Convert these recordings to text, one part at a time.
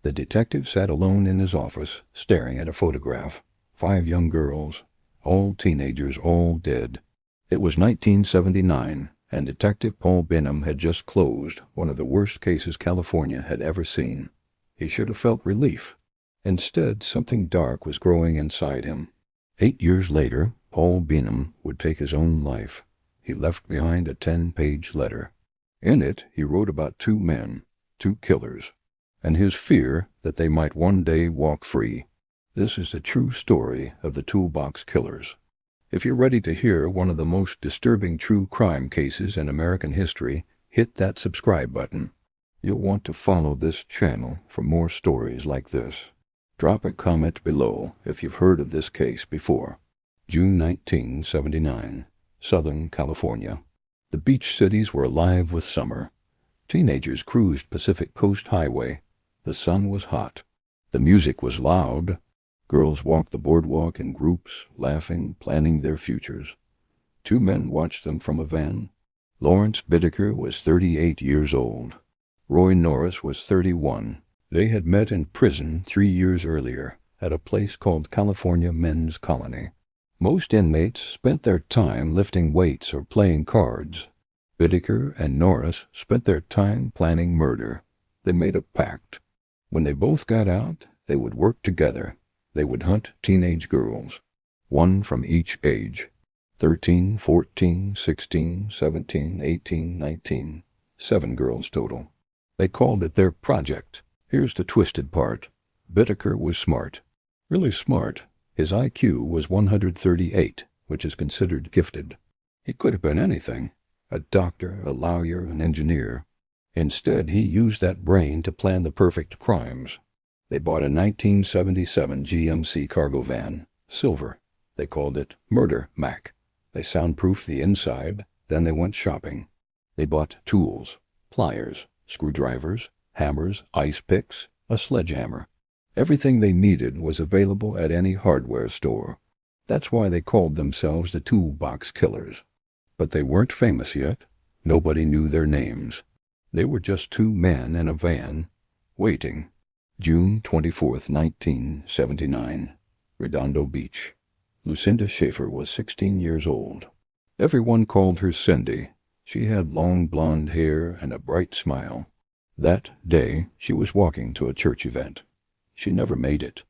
The detective sat alone in his office, staring at a photograph. 5 young girls, all teenagers, all dead. It was 1979, and Detective Paul Bingham had just closed one of the worst cases California had ever seen. He should have felt relief. Instead, something dark was growing inside him. 8 years later, Paul Bingham would take his own life. He left behind a 10-page letter. In it, he wrote about 2 men, 2 killers, and his fear that they might one day walk free. This is the true story of the Toolbox Killers. If you're ready to hear one of the most disturbing true crime cases in American history, hit that subscribe button. You'll want to follow this channel for more stories like this. Drop a comment below if you've heard of this case before. June 1979, Southern California. The beach cities were alive with summer. Teenagers cruised Pacific Coast Highway. The sun was hot. The music was loud. Girls walked the boardwalk in groups, laughing, planning their futures. 2 men watched them from a van. Lawrence Bittaker was 38 years old. Roy Norris was 31. They had met in prison 3 years earlier at a place called California Men's Colony. Most inmates spent their time lifting weights or playing cards. Bittaker and Norris spent their time planning murder. They made a pact. When they both got out, they would work together. They would hunt teenage girls, 1 from each age, 13, 14, 16, 17, 18, 19, 7 girls total. They called it their project. Here's the twisted part. Bittaker was smart, really smart. His IQ was 138, which is considered gifted. He could have been anything, a doctor, a lawyer, an engineer. Instead, he used that brain to plan the perfect crimes. They bought a 1977 GMC cargo van, silver. They called it Murder Mac. They soundproofed the inside, then they went shopping. They bought tools, pliers, screwdrivers, hammers, ice picks, a sledgehammer. Everything they needed was available at any hardware store. That's why they called themselves the Toolbox Killers. But they weren't famous yet. Nobody knew their names. They were just 2 men in a van, waiting. June 24th, 1979, Redondo Beach. Lucinda Schaefer was 16 years old. Everyone called her Cindy. She had long blonde hair and a bright smile. That day, she was walking to a church event. She never made it.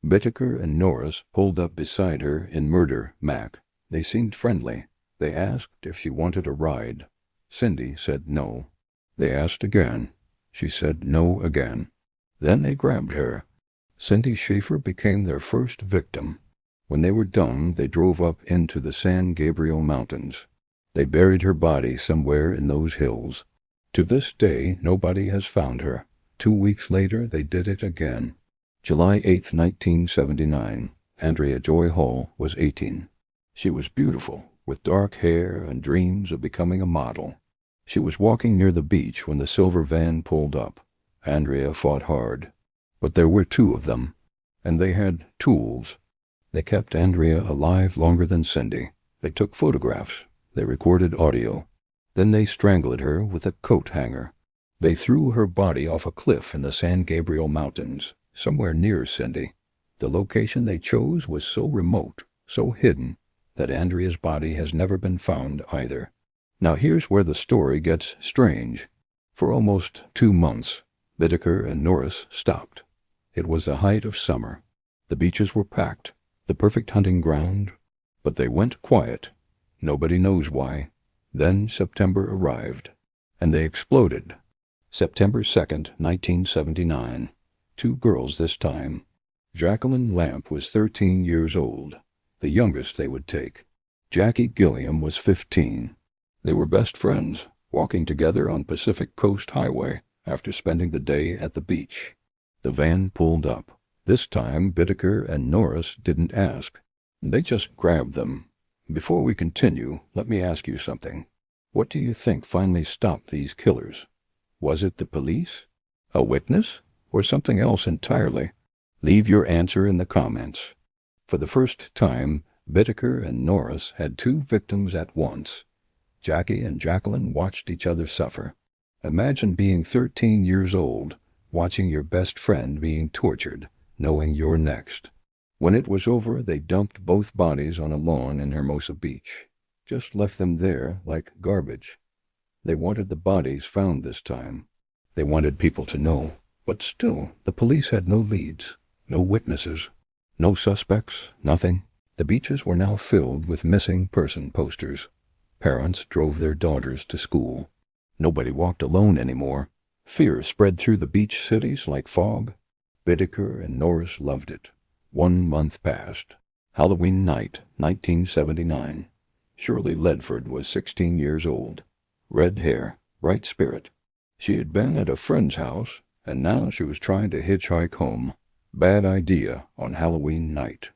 Bittaker and Norris pulled up beside her in Murder Mac. They seemed friendly. They asked if she wanted a ride. Cindy said no. They asked again. She said no again. Then they grabbed her. Cindy Schaefer became their first victim. When they were done, they drove up into the San Gabriel Mountains. They buried her body somewhere in those hills. To this day, nobody has found her. 2 weeks later, they did it again. July 8, 1979, Andrea Joy Hall was 18. She was beautiful, with dark hair and dreams of becoming a model. She was walking near the beach when the silver van pulled up. Andrea fought hard, but there were 2 of them, and they had tools. They kept Andrea alive longer than Cindy. They took photographs. They recorded audio. Then they strangled her with a coat hanger. They threw her body off a cliff in the San Gabriel Mountains, somewhere near Cindy. The location they chose was so remote, so hidden, that Andrea's body has never been found either. Now here's where the story gets strange. For almost 2 months, Bittaker and Norris stopped. It was the height of summer. The beaches were packed, the perfect hunting ground, but they went quiet. Nobody knows why. Then September arrived, and they exploded. September 2nd, 1979. 2 girls this time. Jacqueline Lamp was 13 years old, the youngest they would take. Jackie Gilliam was 15. They were best friends, walking together on Pacific Coast Highway after spending the day at the beach. The van pulled up. This time, Bittaker and Norris didn't ask. They just grabbed them. Before we continue, let me ask you something. What do you think finally stopped these killers? Was it the police? A witness? Or something else entirely? Leave your answer in the comments. For the first time, Bittaker and Norris had 2 victims at once. Jackie and Jacqueline watched each other suffer. Imagine being 13 years old, watching your best friend being tortured, knowing you're next. When it was over, they dumped both bodies on a lawn in Hermosa Beach. Just left them there like garbage. They wanted the bodies found this time. They wanted people to know. But still, the police had no leads, no witnesses, no suspects, nothing. The beaches were now filled with missing person posters. Parents drove their daughters to school. Nobody walked alone anymore. Fear spread through the beach cities like fog. Bittaker and Norris loved it. 1 month passed. Halloween night, 1979. Shirley Ledford was 16 years old. Red hair, bright spirit. She had been at a friend's house, and now she was trying to hitchhike home. Bad idea on Halloween night.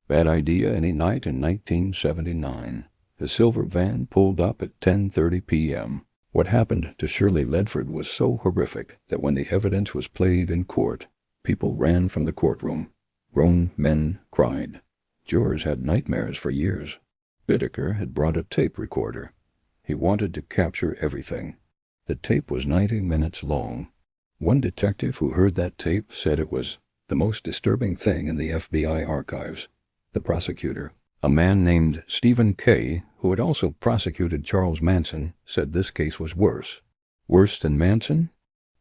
Bad idea any night in 1979. The silver van pulled up at 10:30 p.m. What happened to Shirley Ledford was so horrific that when the evidence was played in court, people ran from the courtroom. Grown men cried. Jurors had nightmares for years. Bittaker had brought a tape recorder. He wanted to capture everything. The tape was 90 minutes long. One detective who heard that tape said it was the most disturbing thing in the FBI archives. The prosecutor, a man named Stephen K., who had also prosecuted Charles Manson, said this case was worse. Worse than Manson?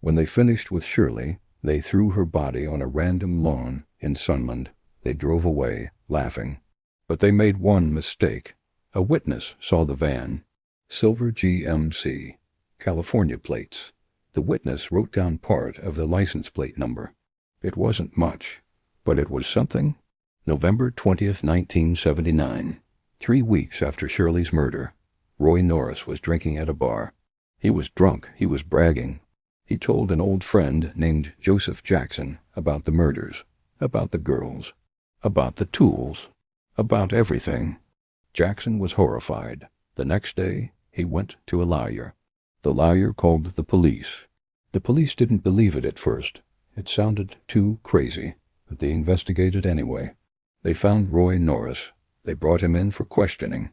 When they finished with Shirley, they threw her body on a random lawn in Sigmund. They drove away, laughing. But they made one mistake. A witness saw the van. Silver GMC. California plates. The witness wrote down part of the license plate number. It wasn't much, but it was something. November 20th, 1979. 3 weeks after Shirley's murder. Roy Norris was drinking at a bar. He was drunk. He was bragging. He told an old friend named Joseph Jackson about the murders, about the girls, about the tools, about everything. Jackson was horrified. The next day, he went to a lawyer. The lawyer called the police. The police didn't believe it at first. It sounded too crazy, but they investigated anyway. They found Roy Norris. They brought him in for questioning.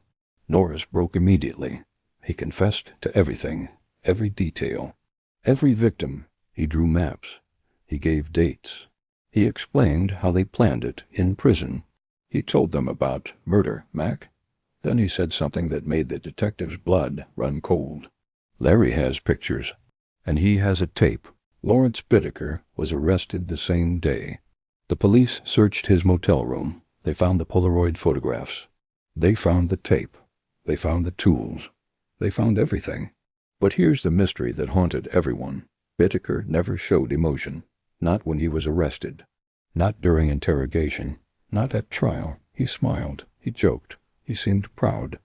Norris broke immediately. He confessed to everything, every detail, every victim. He drew maps. He gave dates. He explained how they planned it in prison. He told them about murder, Mac. Then he said something that made the detective's blood run cold. Larry has pictures, and he has a tape. Lawrence Bittaker was arrested the same day. The police searched his motel room. They found the Polaroid photographs. They found the tape. They found the tools. They found everything. But here's the mystery that haunted everyone. Bittaker never showed emotion. Not when he was arrested. Not during interrogation. Not at trial. He smiled. He joked. He seemed proud.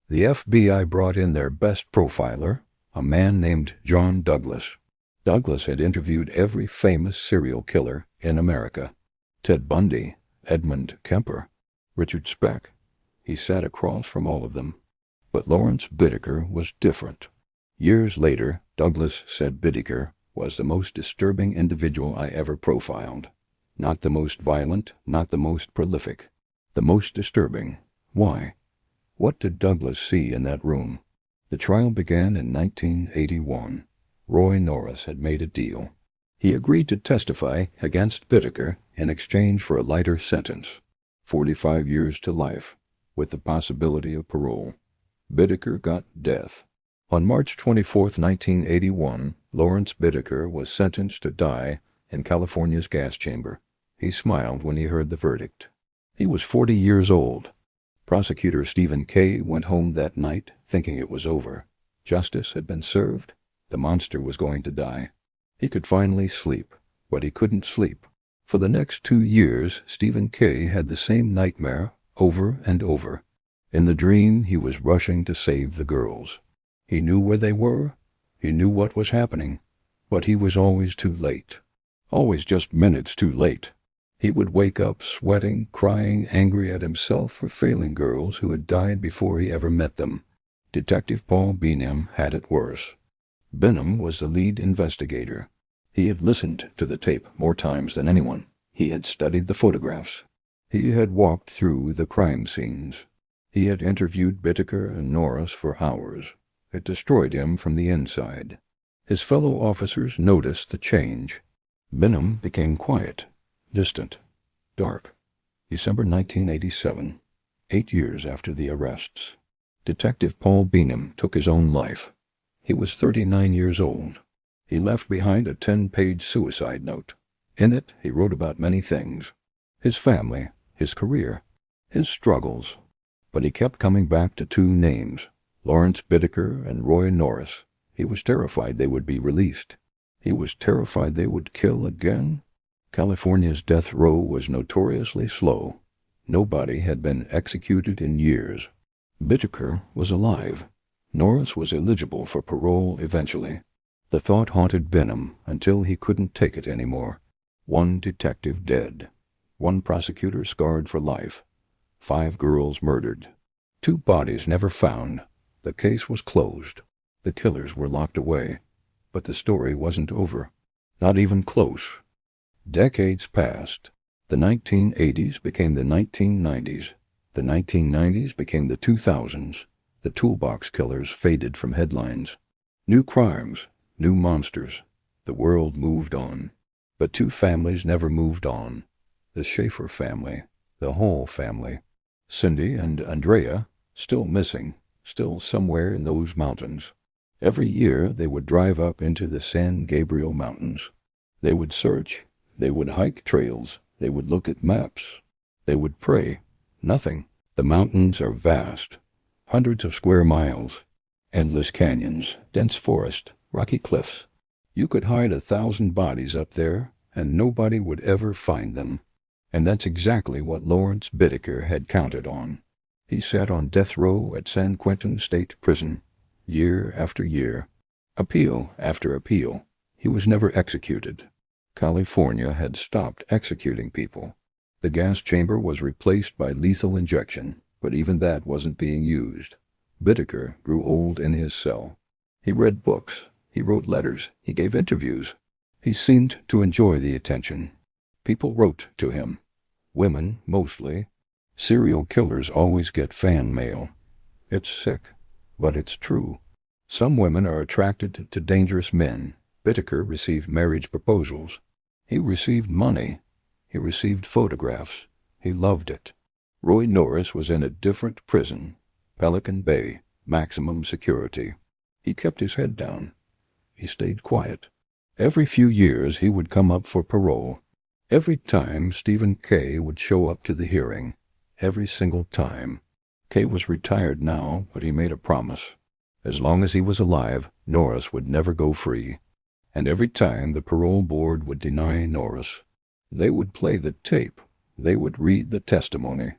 The FBI brought in their best profiler, a man named John Douglas. Douglas had interviewed every famous serial killer in America. Ted Bundy, Edmund Kemper, Richard Speck. He sat across from all of them. But Lawrence Bittaker was different. Years later, Douglas said Bittaker was the most disturbing individual I ever profiled. Not the most violent, not the most prolific. The most disturbing. Why? What did Douglas see in that room? The trial began in 1981. Roy Norris had made a deal. He agreed to testify against Bittaker in exchange for a lighter sentence, 45 years to life, with the possibility of parole. Bittaker got death. On March 24, 1981, Lawrence Bittaker was sentenced to die in California's gas chamber. He smiled when he heard the verdict. He was 40 years old. Prosecutor Stephen K. went home that night thinking it was over. Justice had been served. The monster was going to die. He could finally sleep, but he couldn't sleep. For the next 2 years, Stephen K. had the same nightmare over and over. In the dream, he was rushing to save the girls. He knew where they were. He knew what was happening. But he was always too late. Always just minutes too late. He would wake up sweating, crying, angry at himself for failing girls who had died before he ever met them. Detective Paul Benham had it worse. Benham was the lead investigator. He had listened to the tape more times than anyone. He had studied the photographs. He had walked through the crime scenes. He had interviewed Bittaker and Norris for hours. It destroyed him from the inside. His fellow officers noticed the change. Bingham became quiet, distant, dark. December 1987, 8 years after the arrests. Detective Paul Bingham took his own life. He was 39 years old. He left behind a 10-page suicide note. In it, he wrote about many things: his family, his career, his struggles. But he kept coming back to two names, Lawrence Bittaker and Roy Norris. He was terrified they would be released. He was terrified they would kill again. California's death row was notoriously slow. Nobody had been executed in years. Bittaker was alive. Norris was eligible for parole eventually. The thought haunted Bingham until he couldn't take it anymore. One detective dead. One prosecutor scarred for life. 5 girls murdered. 2 bodies never found. The case was closed. The killers were locked away. But the story wasn't over. Not even close. Decades passed. The 1980s became the 1990s. The 1990s became the 2000s. The toolbox killers faded from headlines. New crimes, new monsters. The world moved on. But 2 families never moved on. The Schaefer family, the Hall family. Cindy and Andrea, still missing, still somewhere in those mountains. Every year they would drive up into the San Gabriel Mountains. They would search. They would hike trails. They would look at maps. They would pray. Nothing. The mountains are vast. Hundreds of square miles. Endless canyons, dense forest, rocky cliffs. You could hide 1,000 bodies up there, and nobody would ever find them. And that's exactly what Lawrence Bittaker had counted on. He sat on death row at San Quentin State Prison, year after year, appeal after appeal. He was never executed. California had stopped executing people. The gas chamber was replaced by lethal injection, but even that wasn't being used. Bittaker grew old in his cell. He read books. He wrote letters. He gave interviews. He seemed to enjoy the attention. People wrote to him. Women, mostly. Serial killers always get fan mail. It's sick, but it's true. Some women are attracted to dangerous men. Bittaker received marriage proposals. He received money. He received photographs. He loved it. Roy Norris was in a different prison, Pelican Bay, maximum security. He kept his head down. He stayed quiet. Every few years he would come up for parole. Every time Stephen Kay would show up to the hearing. Every single time. Kay was retired now, but he made a promise. As long as he was alive, Norris would never go free. And every time the parole board would deny Norris, they would play the tape. They would read the testimony.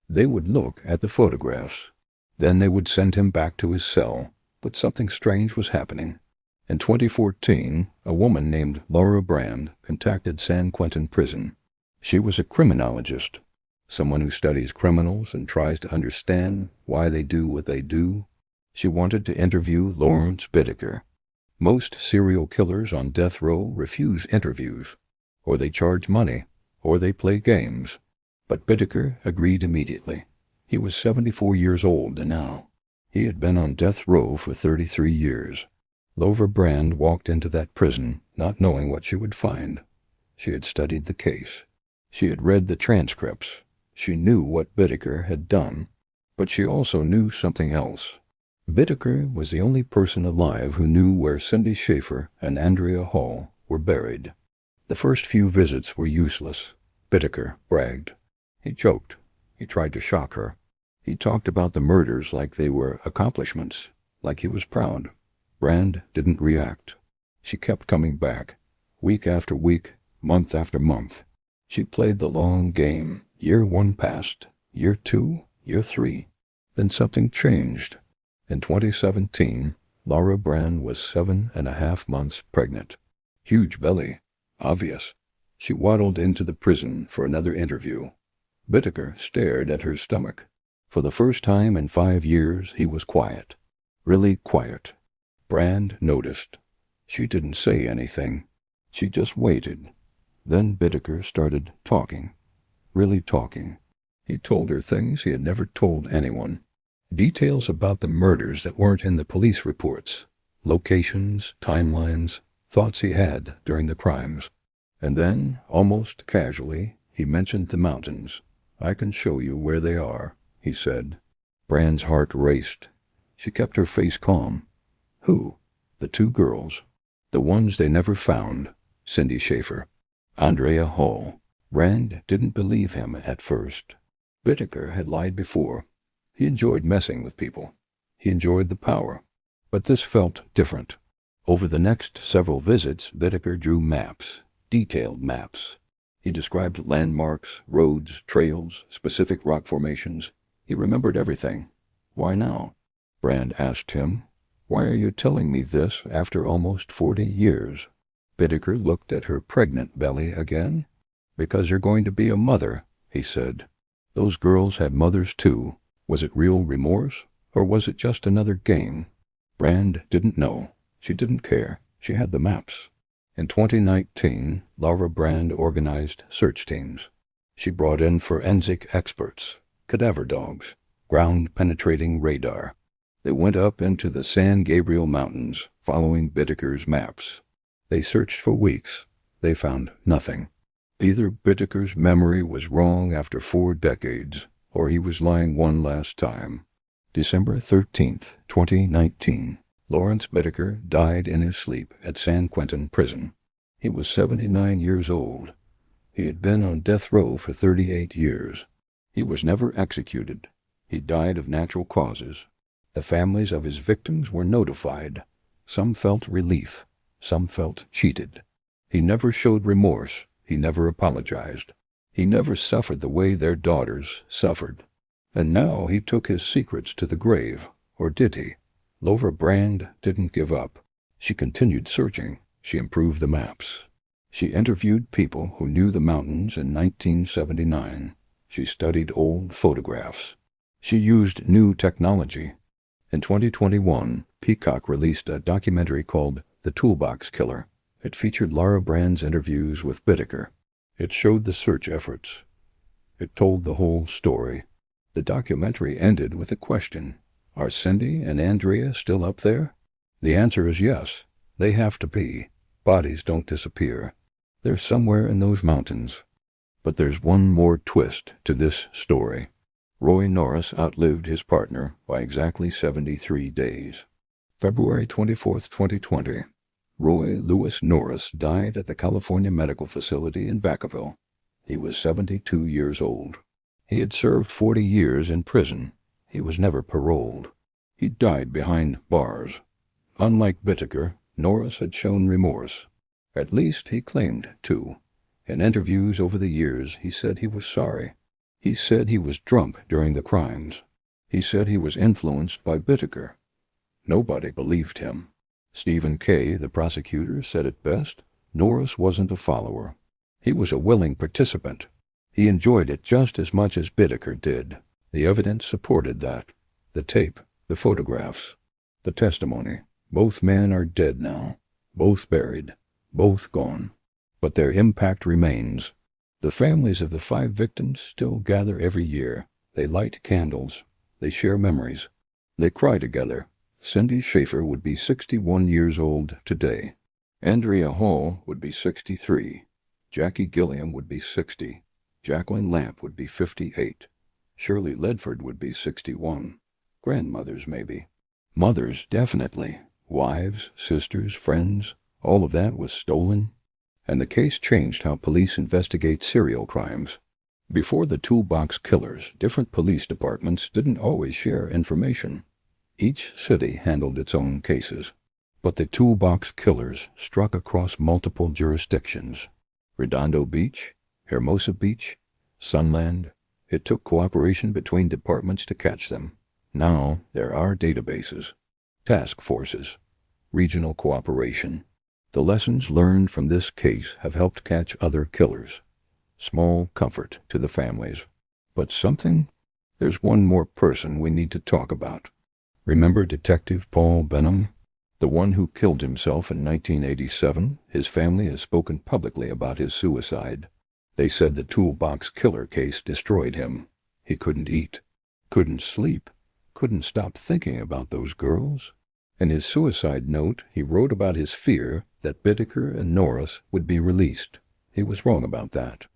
They would look at the photographs. Then they would send him back to his cell. But something strange was happening. In 2014, a woman named Laura Brand contacted San Quentin Prison. She was a criminologist, someone who studies criminals and tries to understand why they do what they do. She wanted to interview Lawrence Bittaker. Most serial killers on death row refuse interviews, or they charge money, or they play games. But Bittaker agreed immediately. He was 74 years old now. He had been on death row for 33 years. Laura Brand walked into that prison not knowing what she would find. She had studied the case. She had read the transcripts. She knew what Bittaker had done. But she also knew something else. Bittaker was the only person alive who knew where Cindy Schaefer and Andrea Hall were buried. The first few visits were useless. Bittaker bragged. He joked. He tried to shock her. He talked about the murders like they were accomplishments, like he was proud. Brand didn't react. She kept coming back, week after week, month after month. She played the long game. Year 1 passed, year 2, year 3. Then something changed. In 2017, Laura Brand was 7.5 months pregnant. Huge belly. Obvious. She waddled into the prison for another interview. Bittaker stared at her stomach. For the first time in 5 years, he was quiet. Really quiet. Brand noticed. She didn't say anything. She just waited. Then Bittaker started talking. Really talking. He told her things he had never told anyone. Details about the murders that weren't in the police reports. Locations, timelines, thoughts he had during the crimes. And then, almost casually, he mentioned the mountains. "I can show you where they are," he said. Brand's heart raced. She kept her face calm. Who? The two girls. The ones they never found. Cindy Schaefer. Andrea Hall. Brand didn't believe him at first. Bittaker had lied before. He enjoyed messing with people. He enjoyed the power. But this felt different. Over the next several visits, Bittaker drew maps, detailed maps. He described landmarks, roads, trails, specific rock formations. He remembered everything. "Why now?" Brand asked him. "Why are you telling me this after almost 40 years?" Bittaker looked at her pregnant belly again. "Because you're going to be a mother," he said. "Those girls had mothers too. Was it real remorse, or was it just another game?" Brand didn't know. She didn't care. She had the maps. In 2019, Laura Brand organized search teams. She brought in forensic experts, cadaver dogs, ground-penetrating radar. They went up into the San Gabriel Mountains, following Bittaker's maps. They searched for weeks. They found nothing. Either Bittaker's memory was wrong after 4 decades, or he was lying one last time. December 13th, 2019. Lawrence Bittaker died in his sleep at San Quentin Prison. He was 79 years old. He had been on death row for 38 years. He was never executed. He died of natural causes. The families of his victims were notified. Some felt relief. Some felt cheated. He never showed remorse. He never apologized. He never suffered the way their daughters suffered. And now he took his secrets to the grave. Or did he? Laura Brand didn't give up. She continued searching. She improved the maps. She interviewed people who knew the mountains in 1979. She studied old photographs. She used new technology. In 2021, Peacock released a documentary called The Toolbox Killer. It featured Laura Brand's interviews with Bittaker. It showed the search efforts. It told the whole story. The documentary ended with a question. Are Cindy and Andrea still up there? The answer is yes. They have to be. Bodies don't disappear. They're somewhere in those mountains. But there's one more twist to this story. Roy Norris outlived his partner by exactly 73 days. February 24th, 2020. Roy Lewis Norris died at the California Medical Facility in Vacaville. He was 72 years old. He had served 40 years in prison. He was never paroled. He died behind bars. Unlike Bittaker, Norris had shown remorse. At least he claimed to. In interviews over the years, he said he was sorry. He said he was drunk during the crimes. He said he was influenced by Bittaker. Nobody believed him. Stephen Kay, the prosecutor, said it best. Norris wasn't a follower. He was a willing participant. He enjoyed it just as much as Bittaker did. The evidence supported that. The tape, the photographs, the testimony. Both men are dead now. Both buried. Both gone. But their impact remains. The families of the 5 victims still gather every year. They light candles. They share memories. They cry together. Cindy Schaefer would be 61 years old today. Andrea Hall would be 63. Jackie Gilliam would be 60. Jacqueline Lamp would be 58. Shirley Ledford would be 61. Grandmothers, maybe. Mothers, definitely. Wives, sisters, friends, all of that was stolen. And the case changed how police investigate serial crimes. Before the toolbox killers, different police departments didn't always share information. Each city handled its own cases. But the toolbox killers struck across multiple jurisdictions. Redondo Beach, Hermosa Beach, Sunland. It took cooperation between departments to catch them. Now there are databases, task forces, regional cooperation. The lessons learned from this case have helped catch other killers. Small comfort to the families. But there's one more person we need to talk about. Remember Detective Paul Benham? The one who killed himself in 1987? His family has spoken publicly about his suicide. They said the toolbox killer case destroyed him. He couldn't eat, couldn't sleep, couldn't stop thinking about those girls. In his suicide note, he wrote about his fear that Bittaker and Norris would be released. He was wrong about that.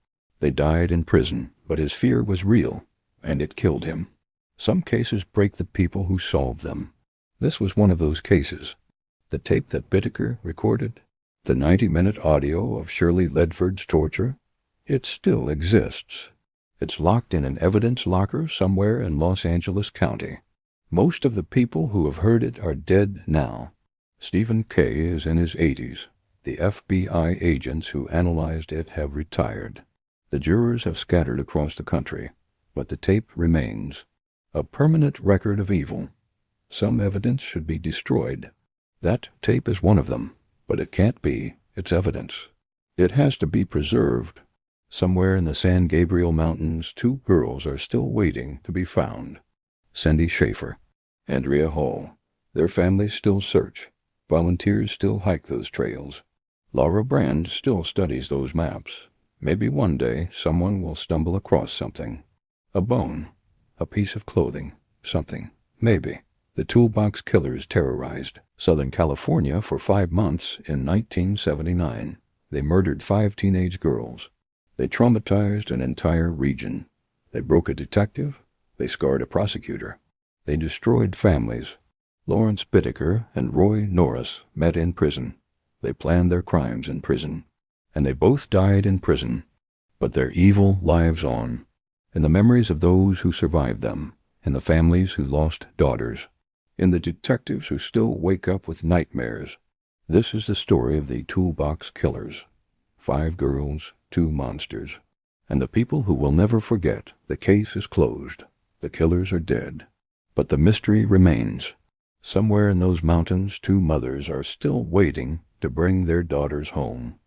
They died in prison, but his fear was real, and it killed him. Some cases break the people who solve them. This was one of those cases. The tape that Bittaker recorded, the 90-minute audio of Shirley Ledford's torture, it still exists. It's locked in an evidence locker somewhere in Los Angeles County. Most of the people who have heard it are dead now. Stephen K. is in his 80s. The FBI agents who analyzed it have retired. The jurors have scattered across the country, but the tape remains. A permanent record of evil. Some evidence should be destroyed. That tape is one of them, but it can't be. It's evidence. It has to be preserved. Somewhere in the San Gabriel Mountains, 2 girls are still waiting to be found. Cindy Schaefer, Andrea Hall. Their families still search. Volunteers still hike those trails. Laura Brand still studies those maps. Maybe one day someone will stumble across something. A bone. A piece of clothing. Something. Maybe. The toolbox killers terrorized Southern California for 5 months in 1979. They murdered 5 teenage girls. They traumatized an entire region. They broke a detective. They scarred a prosecutor. They destroyed families. Lawrence Bittaker and Roy Norris met in prison. They planned their crimes in prison. And they both died in prison. But their evil lives on, in the memories of those who survived them, in the families who lost daughters, in the detectives who still wake up with nightmares. This is the story of the toolbox killers. 5 girls, 2 monsters. And the people who will never forget. The case is closed. The killers are dead. But the mystery remains. Somewhere in those mountains, 2 mothers are still waiting to bring their daughters home.